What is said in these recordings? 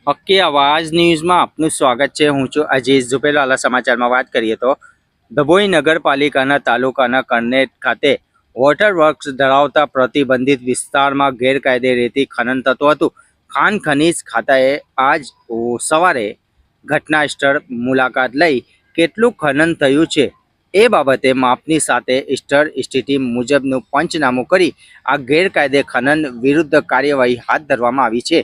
હક્કી આવાજ ન્યૂઝમાં આપનું સ્વાગત છે। હું છું અજીઝ ઝુપેલાલા। સમાચારમાં વાત કરીએ તો ડભોઈ નગરપાલિકાના તાલુકાના કરનેટ ખાતે વોટર વર્ક્સ ધરાવતા પ્રતિબંધિત વિસ્તારમાં ગેરકાયદે રેતી ખનન થતું હતું। ખાન ખનીજ ખાતાએ આજ સવારે ઘટના સ્થળ મુલાકાત લઈ કેટલું ખનન થયું છે એ બાબતે માપની સાથે સ્થિતિ મુજબનું પંચનામું કરી આ ગેરકાયદે ખનન વિરુદ્ધ કાર્યવાહી હાથ ધરવામાં આવી છે।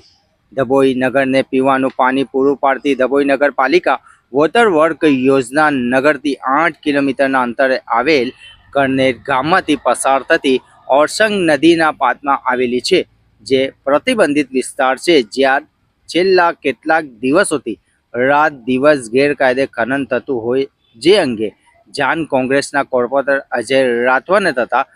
ડભોઈ નગરને પીવાનું પાણી પૂરું પાડતી ડભોઈ નગરપાલિકા વોટર વર્ક યોજના નગરથી 8 કિલોમીટરના અંતરે આવેલ કરનેટ ગામમાંથી પસાર થતી ઓરસંગ નદીના પાત્રમાં આવેલી છે, જે પ્રતિબંધિત વિસ્તાર છે, જ્યાં છેલ્લા કેટલાક દિવસોથી રાત દિવસ ગેરકાયદે ખનન થતું હોય, જે અંગે જાણ કોંગ્રેસના કોર્પોરેટર અજય રાઠવાને થતા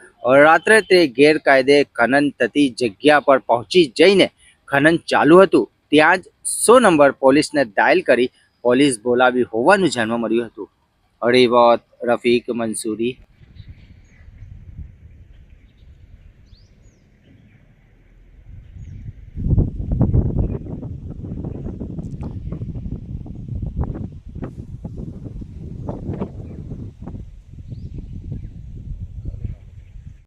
રાત્રે તે ગેરકાયદે ખનન થતી જગ્યા પર પહોંચી જઈને ખનન ચાલુ હતું ત્યાં જ 100 નંબર પોલીસને ડાયલ કરી પોલીસ બોલાવી હોવાનું જાણવા મળ્યું હતું। હળીવત રફીક મંસૂરી।